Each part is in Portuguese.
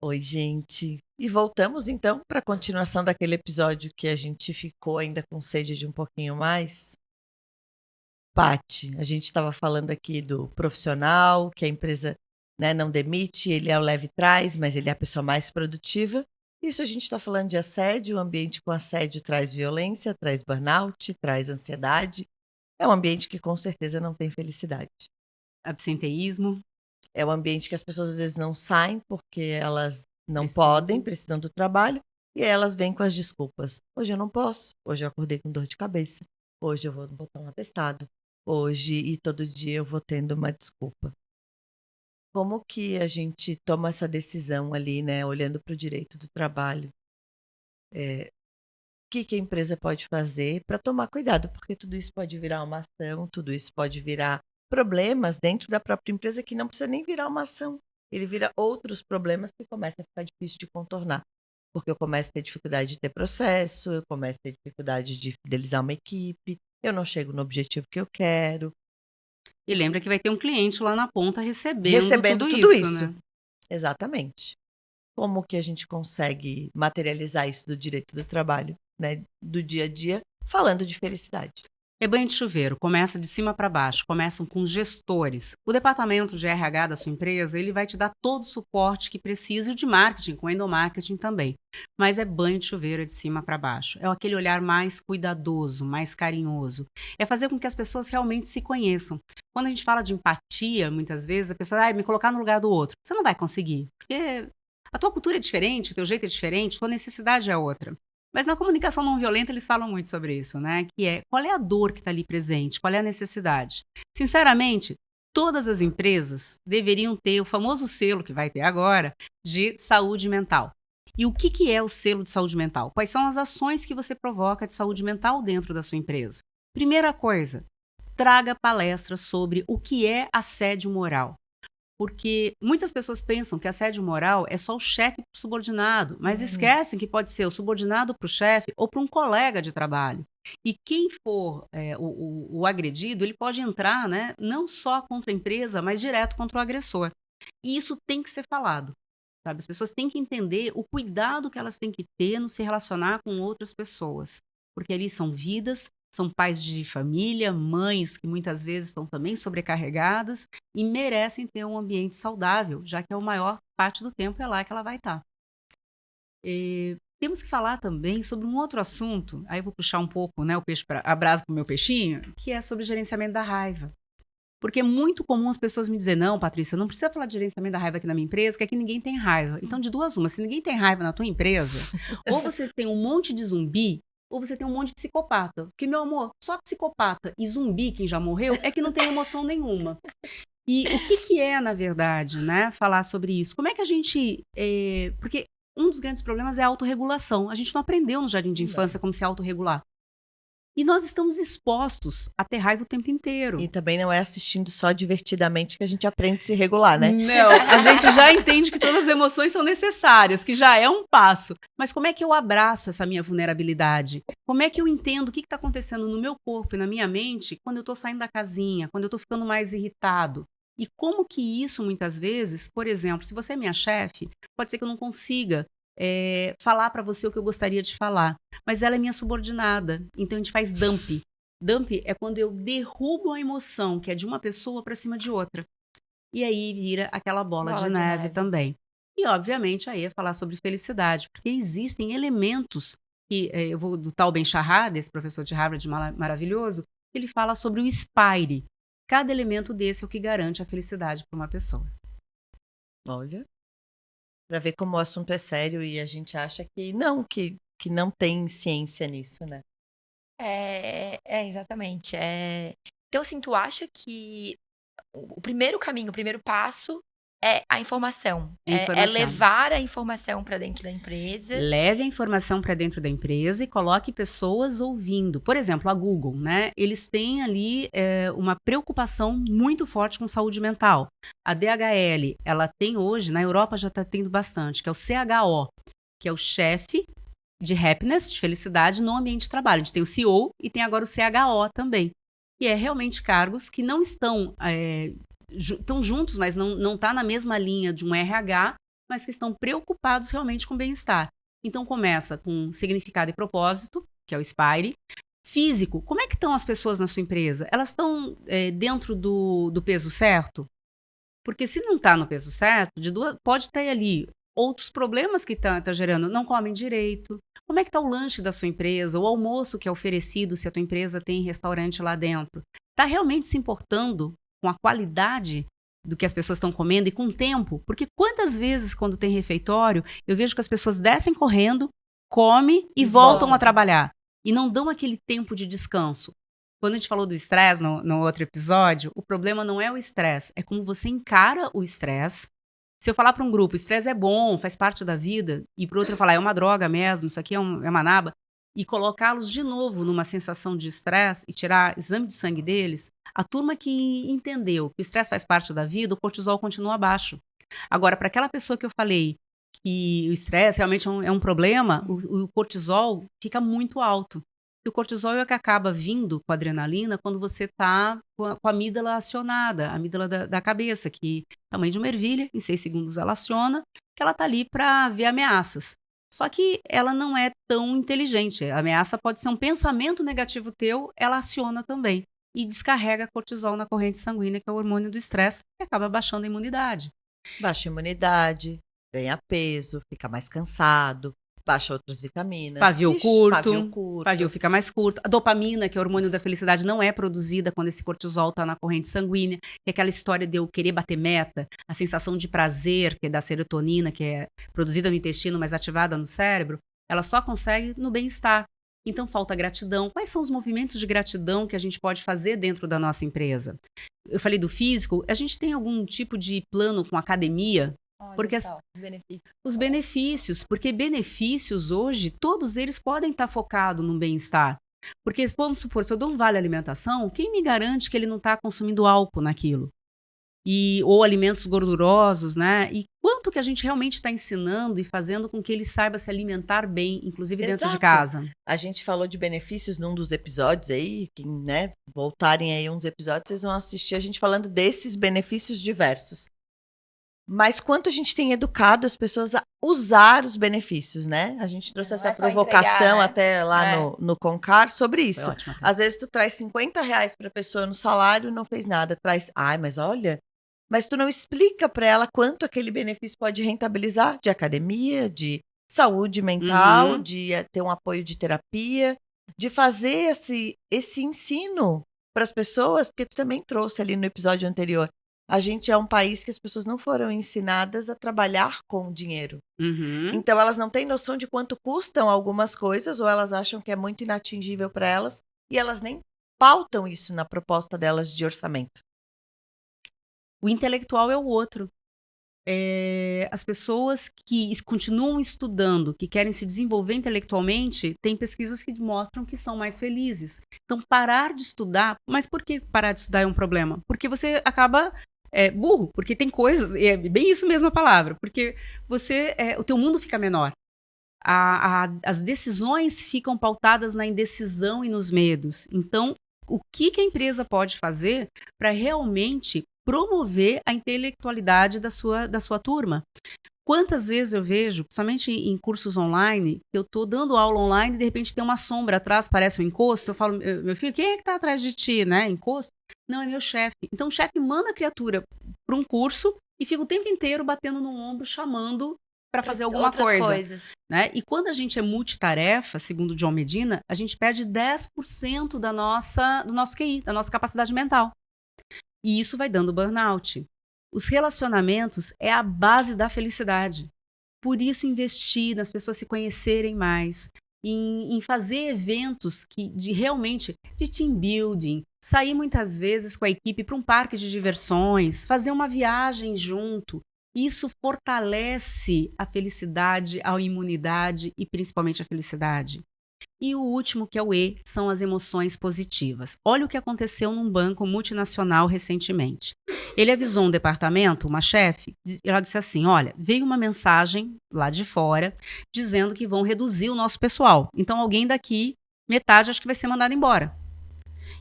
Oi, gente. E voltamos então para a continuação daquele episódio que a gente ficou ainda com sede de um pouquinho mais. Paty, a gente estava falando aqui do profissional, que a empresa, né, não demite, ele é o leve trás, mas ele é a pessoa mais produtiva. Isso a gente está falando de assédio, o ambiente com assédio traz violência, traz burnout, traz ansiedade. É um ambiente que com certeza não tem felicidade. Absenteísmo. É um ambiente que as pessoas às vezes não saem porque elas não Precisam. podem, precisam do trabalho, e aí elas vêm com as desculpas. Hoje eu não posso, hoje eu acordei com dor de cabeça, hoje eu vou botar um atestado, hoje e todo dia eu vou tendo uma desculpa. Como que a gente toma essa decisão ali, né, olhando para o direito do trabalho? O que a empresa pode fazer para tomar cuidado? Porque tudo isso pode virar uma ação, tudo isso pode virar problemas dentro da própria empresa que não precisa nem virar uma ação. Ele vira outros problemas que começam a ficar difícil de contornar. Porque eu começo a ter dificuldade de ter processo, eu começo a ter dificuldade de fidelizar uma equipe, eu não chego no objetivo que eu quero. E lembra que vai ter um cliente lá na ponta recebendo Recebendo tudo tudo isso, isso. né? Exatamente. Como que a gente consegue materializar isso do direito do trabalho, né, do dia a dia, falando de felicidade? É banho de chuveiro, começa de cima para baixo, começam com os gestores. O departamento de RH da sua empresa, ele vai te dar todo o suporte que precisa, e o de marketing, com endomarketing também. Mas é banho de chuveiro, é de cima para baixo. É aquele olhar mais cuidadoso, mais carinhoso. É fazer com que as pessoas realmente se conheçam. Quando a gente fala de empatia, muitas vezes, a pessoa vai me colocar no lugar do outro. Você não vai conseguir, porque a tua cultura é diferente, o teu jeito é diferente, a tua necessidade é outra. Mas na comunicação não violenta eles falam muito sobre isso, né? Que é, qual é a dor que está ali presente? Qual é a necessidade? Sinceramente, todas as empresas deveriam ter o famoso selo que vai ter agora de saúde mental. E o que é o selo de saúde mental? Quais são as ações que você provoca de saúde mental dentro da sua empresa? Primeira coisa, traga palestras sobre o que é assédio moral. Porque muitas pessoas pensam que assédio moral é só o chefe para o subordinado, mas esquecem que pode ser o subordinado para o chefe ou para um colega de trabalho. E quem for o agredido, ele pode entrar, né, não só contra a empresa, mas direto contra o agressor. E isso tem que ser falado. Sabe? As pessoas têm que entender o cuidado que elas têm que ter no se relacionar com outras pessoas. Porque ali são vidas, são pais de família, mães que muitas vezes estão também sobrecarregadas e merecem ter um ambiente saudável, já que a maior parte do tempo é lá que ela vai estar. Temos que falar também sobre um outro assunto, aí eu vou puxar um pouco, né, a brasa para o meu peixinho, que é sobre gerenciamento da raiva. Porque é muito comum as pessoas me dizer, não, Patrícia, não precisa falar de gerenciamento da raiva aqui na minha empresa, que aqui ninguém tem raiva. Então, de duas uma, se ninguém tem raiva na tua empresa, ou você tem um monte de zumbi, ou você tem um monte de psicopata. Porque, meu amor, só psicopata e zumbi, quem já morreu, é que não tem emoção nenhuma. E o que é, na verdade, né, falar sobre isso? Como é que a gente... Porque um dos grandes problemas é a autorregulação. A gente não aprendeu no jardim de infância como se autorregular. E nós estamos expostos a ter raiva o tempo inteiro. E também não é assistindo só divertidamente que a gente aprende a se regular, né? Não, a gente já entende que todas as emoções são necessárias, que já é um passo. Mas como é que eu abraço essa minha vulnerabilidade? Como é que eu entendo o que está acontecendo no meu corpo e na minha mente quando eu estou saindo da casinha, quando eu estou ficando mais irritado? E como que isso, muitas vezes, por exemplo, se você é minha chefe, pode ser que eu não consiga falar para você o que eu gostaria de falar, mas ela é minha subordinada, então a gente faz dump. Dump é quando eu derrubo a emoção que é de uma pessoa para cima de outra. E aí vira aquela bola de neve também. E, obviamente, aí é falar sobre felicidade, porque existem elementos que eu vou do tal Ben Shahar, desse professor de Harvard maravilhoso, ele fala sobre o Spire. Cada elemento desse é o que garante a felicidade para uma pessoa. Olha, para ver como o assunto é sério e a gente acha que não tem ciência nisso, né? Exatamente. Então, assim, tu acha que o primeiro caminho, o primeiro passo é a informação. É levar a informação para dentro da empresa. Leve a informação para dentro da empresa e coloque pessoas ouvindo. Por exemplo, a Google, né? Eles têm ali uma preocupação muito forte com saúde mental. A DHL, ela tem hoje, na Europa já está tendo bastante, que é o CHO, que é o chefe de happiness, de felicidade no ambiente de trabalho. A gente tem o CEO e tem agora o CHO também. E é realmente cargos que não estão juntos, mas não está na mesma linha de um RH, mas que estão preocupados realmente com o bem-estar. Então começa com significado e propósito, que é o SPIRE. Físico, como é que estão as pessoas na sua empresa? Elas estão dentro do peso certo? Porque se não está no peso certo, pode ter ali outros problemas que está gerando. Não comem direito. Como é que está o lanche da sua empresa? O almoço que é oferecido, se a tua empresa tem restaurante lá dentro? Está realmente se importando com a qualidade do que as pessoas estão comendo e com o tempo? Porque quantas vezes, quando tem refeitório, eu vejo que as pessoas descem correndo, comem e voltam a trabalhar. E não dão aquele tempo de descanso. Quando a gente falou do estresse no outro episódio, o problema não é o estresse, é como você encara o estresse. Se eu falar para um grupo, o estresse é bom, faz parte da vida, e para o outro eu falar, é uma droga mesmo, isso aqui é uma naba, e colocá-los de novo numa sensação de estresse e tirar exame de sangue deles, a turma que entendeu que o estresse faz parte da vida, o cortisol continua baixo. Agora, para aquela pessoa que eu falei que o estresse realmente é um problema, o cortisol fica muito alto. E o cortisol é o que acaba vindo com a adrenalina quando você está com a amígdala acionada, a amígdala da cabeça, que tamanho de uma ervilha, em 6 segundos ela aciona, que ela está ali para ver ameaças. Só que ela não é tão inteligente. A ameaça pode ser um pensamento negativo teu, ela aciona também. E descarrega cortisol na corrente sanguínea, que é o hormônio do estresse, e acaba baixando a imunidade. Baixa a imunidade, ganha peso, fica mais cansado, baixa outras vitaminas. Pavio curto, pavio fica mais curto. A dopamina, que é o hormônio da felicidade, não é produzida quando esse cortisol está na corrente sanguínea. É aquela história de eu querer bater meta, a sensação de prazer, que é da serotonina, que é produzida no intestino, mas ativada no cérebro, ela só consegue no bem-estar. Então falta gratidão. Quais são os movimentos de gratidão que a gente pode fazer dentro da nossa empresa? Eu falei do físico, a gente tem algum tipo de plano com academia? Porque os benefícios, porque benefícios hoje, todos eles podem estar focados no bem-estar. Porque, vamos supor, se eu dou um vale alimentação, quem me garante que ele não está consumindo álcool naquilo? Ou alimentos gordurosos, né? E quanto que a gente realmente está ensinando e fazendo com que ele saiba se alimentar bem, inclusive dentro de casa? A gente falou de benefícios num dos episódios aí, que, né, voltarem aí uns episódios, vocês vão assistir a gente falando desses benefícios diversos. Mas quanto a gente tem educado as pessoas a usar os benefícios, né? A gente trouxe essa provocação até lá no Concar sobre isso. Ótimo, às vezes tu traz R$50 para a pessoa no salário e não fez nada. Traz, mas olha, mas tu não explica para ela quanto aquele benefício pode rentabilizar de academia, de saúde mental, de ter um apoio de terapia, de fazer esse ensino para as pessoas, porque tu também trouxe ali no episódio anterior. A gente é um país que as pessoas não foram ensinadas a trabalhar com dinheiro. Então, elas não têm noção de quanto custam algumas coisas, ou elas acham que é muito inatingível para elas, e elas nem pautam isso na proposta delas de orçamento. O intelectual é o outro. As pessoas que continuam estudando, que querem se desenvolver intelectualmente, tem pesquisas que mostram que são mais felizes. Então, parar de estudar... Mas por que parar de estudar é um problema? Porque você acaba... burro, porque tem coisas, é bem isso mesmo a palavra, porque o teu mundo fica menor. As decisões ficam pautadas na indecisão e nos medos. Então, o que a empresa pode fazer para realmente promover a intelectualidade da sua turma? Quantas vezes eu vejo, principalmente em cursos online, eu estou dando aula online e de repente tem uma sombra atrás, parece um encosto, eu falo, meu filho, quem é que está atrás de ti, né? Encosto? Não, é meu chefe. Então o chefe manda a criatura para um curso e fica o tempo inteiro batendo no ombro, chamando para fazer alguma coisa. Né? E quando a gente é multitarefa, segundo John Medina, a gente perde 10% do nosso QI, da nossa capacidade mental. E isso vai dando burnout. Os relacionamentos é a base da felicidade. Por isso, investir nas pessoas se conhecerem mais, em fazer eventos realmente de team building, sair muitas vezes com a equipe para um parque de diversões, fazer uma viagem junto. Isso fortalece a felicidade, a imunidade e principalmente a felicidade. E o último, que é o E, são as emoções positivas. Olha o que aconteceu num banco multinacional recentemente. Ele avisou um departamento, uma chefe, ela disse assim, olha, veio uma mensagem lá de fora dizendo que vão reduzir o nosso pessoal. Então alguém daqui, metade acho que vai ser mandado embora.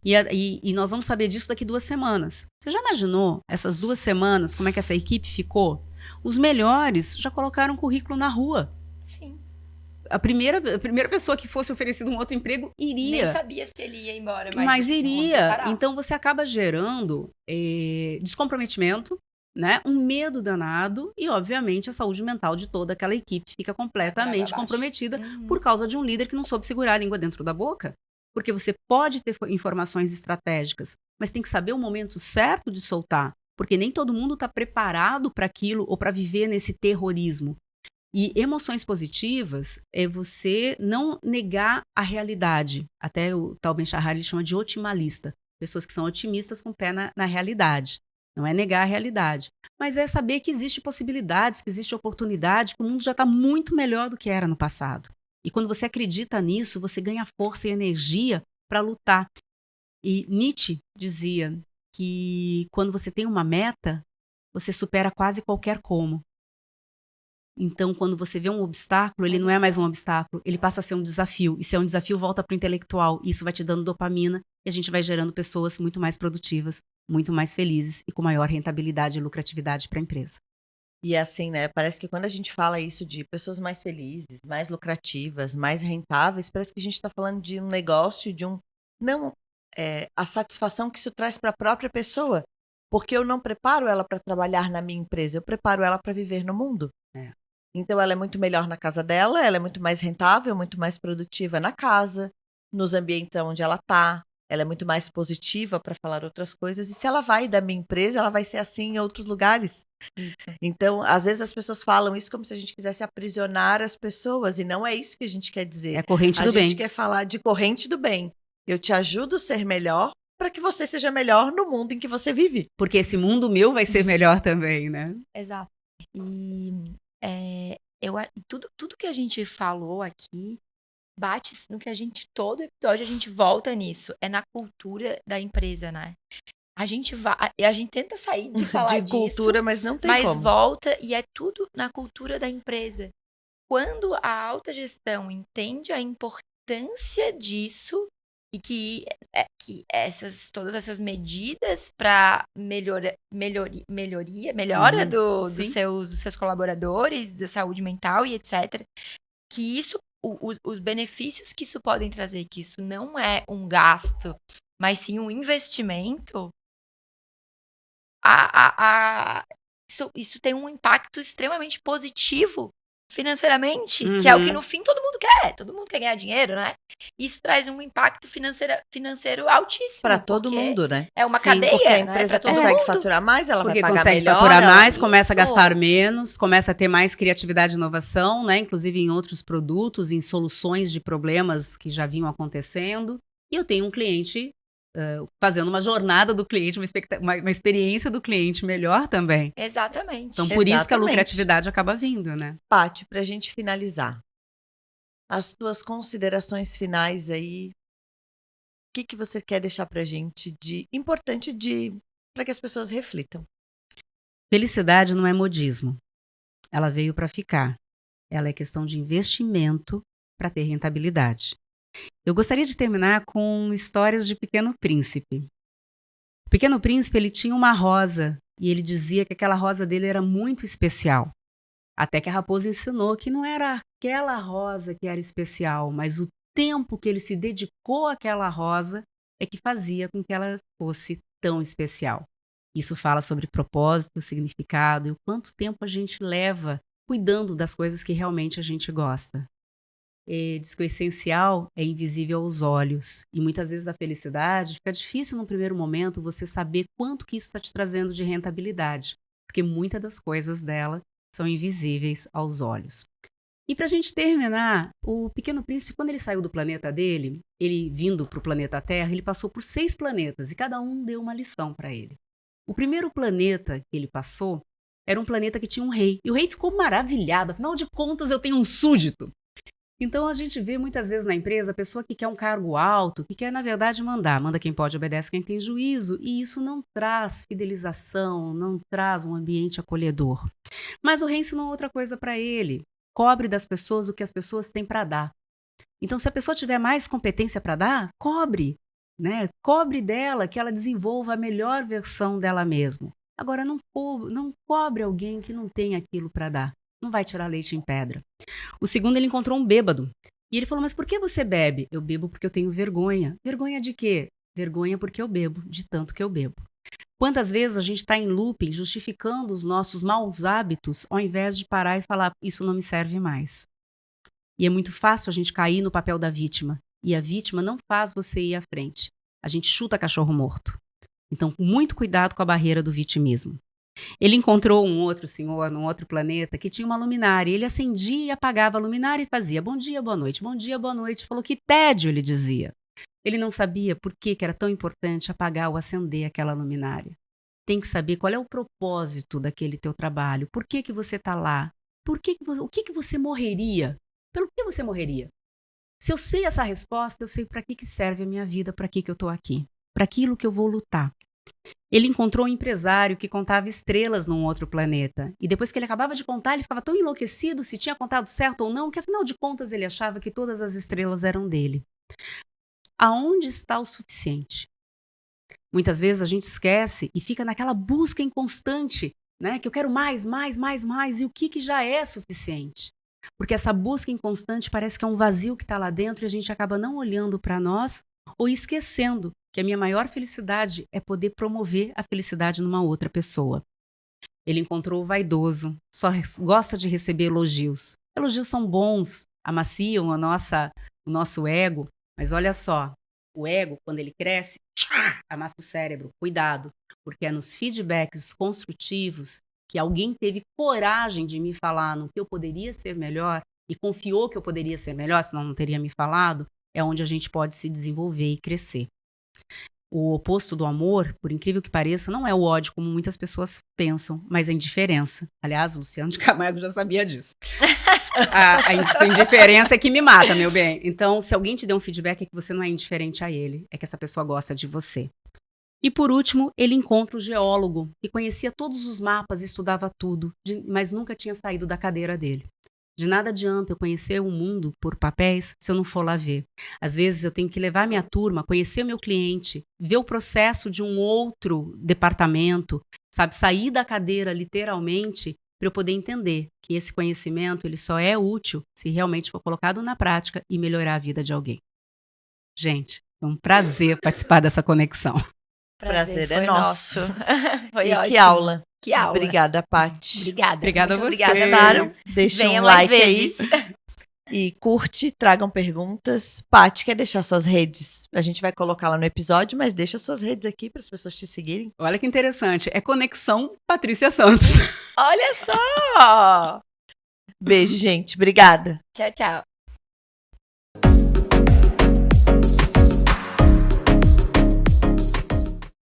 E nós vamos saber disso daqui 2 semanas. Você já imaginou essas 2 semanas, como é que essa equipe ficou? Os melhores já colocaram currículo na rua. Sim. A primeira pessoa que fosse oferecido um outro emprego iria. Nem sabia se ele ia embora, Mas iria. Então você acaba gerando descomprometimento, né? Um medo danado e, obviamente, a saúde mental de toda aquela equipe fica completamente comprometida por causa de um líder que não soube segurar a língua dentro da boca. Porque você pode ter informações estratégicas, mas tem que saber o momento certo de soltar, porque nem todo mundo está preparado para aquilo ou para viver nesse terrorismo. E emoções positivas é você não negar a realidade. Até o tal Ben-Shahar ele chama de otimalista. Pessoas que são otimistas com o pé na realidade. Não é negar a realidade. Mas é saber que existe possibilidades, que existe oportunidade, que o mundo já está muito melhor do que era no passado. E quando você acredita nisso, você ganha força e energia para lutar. E Nietzsche dizia que quando você tem uma meta, você supera quase qualquer como. Então, quando você vê um obstáculo, ele não é mais um obstáculo, ele passa a ser um desafio. E se é um desafio, volta para o intelectual. E isso vai te dando dopamina e a gente vai gerando pessoas muito mais produtivas, muito mais felizes e com maior rentabilidade e lucratividade para a empresa. E assim, né? Parece que quando a gente fala isso de pessoas mais felizes, mais lucrativas, mais rentáveis, parece que a gente está falando de um negócio, de um. Não a satisfação que isso traz para a própria pessoa. Porque eu não preparo ela para trabalhar na minha empresa, eu preparo ela para viver no mundo. Então, ela é muito melhor na casa dela, ela é muito mais rentável, muito mais produtiva na casa, nos ambientes onde ela está. Ela é muito mais positiva para falar outras coisas. E se ela vai da minha empresa, ela vai ser assim em outros lugares. Isso. Então, às vezes as pessoas falam isso como se a gente quisesse aprisionar as pessoas. E não é isso que a gente quer dizer. É corrente do bem. A gente quer falar de corrente do bem. Eu te ajudo a ser melhor para que você seja melhor no mundo em que você vive. Porque esse mundo meu vai ser melhor também, né? Exato. E tudo que a gente falou aqui bate no que todo episódio a gente volta nisso. É na cultura da empresa, né? A gente tenta sair de falar de cultura, disso, mas não tem como. Mas volta e é tudo na cultura da empresa. Quando a alta gestão entende a importância disso e que todas essas medidas para melhora dos seus colaboradores, da saúde mental e etc., que isso, os benefícios que isso podem trazer, que isso não é um gasto, mas sim um investimento, isso tem um impacto extremamente positivo financeiramente, que é o que no fim todo mundo quer ganhar dinheiro, né? Isso traz um impacto financeiro altíssimo. Para todo mundo, né? É uma cadeia, porque a empresa consegue faturar mais, ela vai pagar consegue melhor. Faturar mais, começa a gastar menos, começa a ter mais criatividade e inovação, né? Inclusive em outros produtos, em soluções de problemas que já vinham acontecendo. E eu tenho um cliente fazendo uma jornada do cliente, uma experiência do cliente melhor também. Exatamente. Então, por isso que a lucratividade acaba vindo, né? Paty, para a gente finalizar, as tuas considerações finais aí, o que você quer deixar para a gente de importante para que as pessoas reflitam? Felicidade não é modismo. Ela veio para ficar. Ela é questão de investimento para ter rentabilidade. Eu gostaria de terminar com histórias de Pequeno Príncipe. O Pequeno Príncipe, ele tinha uma rosa e ele dizia que aquela rosa dele era muito especial. Até que a raposa ensinou que não era aquela rosa que era especial, mas o tempo que ele se dedicou àquela rosa é que fazia com que ela fosse tão especial. Isso fala sobre propósito, significado e o quanto tempo a gente leva cuidando das coisas que realmente a gente gosta. Diz que o essencial é invisível aos olhos. E muitas vezes a felicidade fica difícil no primeiro momento você saber quanto que isso está te trazendo de rentabilidade. Porque muitas das coisas dela são invisíveis aos olhos. E para a gente terminar, o Pequeno Príncipe, quando ele saiu do planeta dele, ele vindo para o planeta Terra, ele passou por 6 planetas e cada um deu uma lição para ele. O primeiro planeta que ele passou era um planeta que tinha um rei. E o rei ficou maravilhado. Afinal de contas, eu tenho um súdito. Então, a gente vê muitas vezes na empresa a pessoa que quer um cargo alto, que quer, na verdade, mandar. Manda quem pode, obedece quem tem juízo. E isso não traz fidelização, não traz um ambiente acolhedor. Mas o rei ensinou outra coisa para ele. Cobre das pessoas o que as pessoas têm para dar. Então, se a pessoa tiver mais competência para dar, cobre. Né? Cobre dela que ela desenvolva a melhor versão dela mesma. Agora, não cobre alguém que não tem aquilo para dar. Não vai tirar leite em pedra. O segundo, ele encontrou um bêbado. E ele falou, mas por que você bebe? Eu bebo porque eu tenho vergonha. Vergonha de quê? Vergonha porque eu bebo, de tanto que eu bebo. Quantas vezes a gente está em looping, justificando os nossos maus hábitos, ao invés de parar e falar, isso não me serve mais. E é muito fácil a gente cair no papel da vítima. E a vítima não faz você ir à frente. A gente chuta cachorro morto. Então, muito cuidado com a barreira do vitimismo. Ele encontrou um outro senhor num outro planeta que tinha uma luminária. Ele acendia e apagava a luminária e fazia bom dia, boa noite, bom dia, boa noite. Falou que tédio, ele dizia. Ele não sabia por que era tão importante apagar ou acender aquela luminária. Tem que saber qual é o propósito daquele teu trabalho. Por que você está lá? O que você morreria? Pelo que você morreria? Se eu sei essa resposta, eu sei para que serve a minha vida, para que eu estou aqui, para aquilo que eu vou lutar. Ele encontrou um empresário que contava estrelas num outro planeta. E depois que ele acabava de contar, ele ficava tão enlouquecido se tinha contado certo ou não, que afinal de contas ele achava que todas as estrelas eram dele. Aonde está o suficiente? Muitas vezes a gente esquece e fica naquela busca inconstante, né? Que eu quero mais, mais, mais, mais. E o que já é suficiente? Porque essa busca inconstante parece que é um vazio que está lá dentro e a gente acaba não olhando para nós ou esquecendo que a minha maior felicidade é poder promover a felicidade numa outra pessoa. Ele encontrou o vaidoso, só gosta de receber elogios. Elogios são bons, amaciam o nosso ego, mas olha só, o ego, quando ele cresce, amassa o cérebro. Cuidado, porque é nos feedbacks construtivos que alguém teve coragem de me falar no que eu poderia ser melhor e confiou que eu poderia ser melhor, senão não teria me falado, é onde a gente pode se desenvolver e crescer. O oposto do amor, por incrível que pareça, não é o ódio, como muitas pessoas pensam, mas a indiferença. Aliás, o Luciano de Camargo já sabia disso. A indiferença é que me mata, meu bem. Então, se alguém te der um feedback, é que você não é indiferente a ele, é que essa pessoa gosta de você. E por último, ele encontra o geólogo, que conhecia todos os mapas e estudava tudo, mas nunca tinha saído da cadeira dele. De nada adianta eu conhecer o mundo por papéis se eu não for lá ver. Às vezes eu tenho que levar minha turma, conhecer o meu cliente, ver o processo de um outro departamento, sabe, sair da cadeira literalmente para eu poder entender que esse conhecimento ele só é útil se realmente for colocado na prática e melhorar a vida de alguém. Gente, é um prazer participar dessa conexão. Prazer é nosso. Foi e ótimo. que aula. Que aula. Obrigada, Paty. Obrigada a vocês. Gostaram? Deixa Venha um mais like aí. vezes. E curte, tragam perguntas. Paty, quer deixar suas redes? A gente vai colocar lá no episódio, mas deixa suas redes aqui para as pessoas te seguirem. Olha que interessante. É Conexão Patrícia Santos. Olha só! Beijo, gente. Obrigada. Tchau, tchau.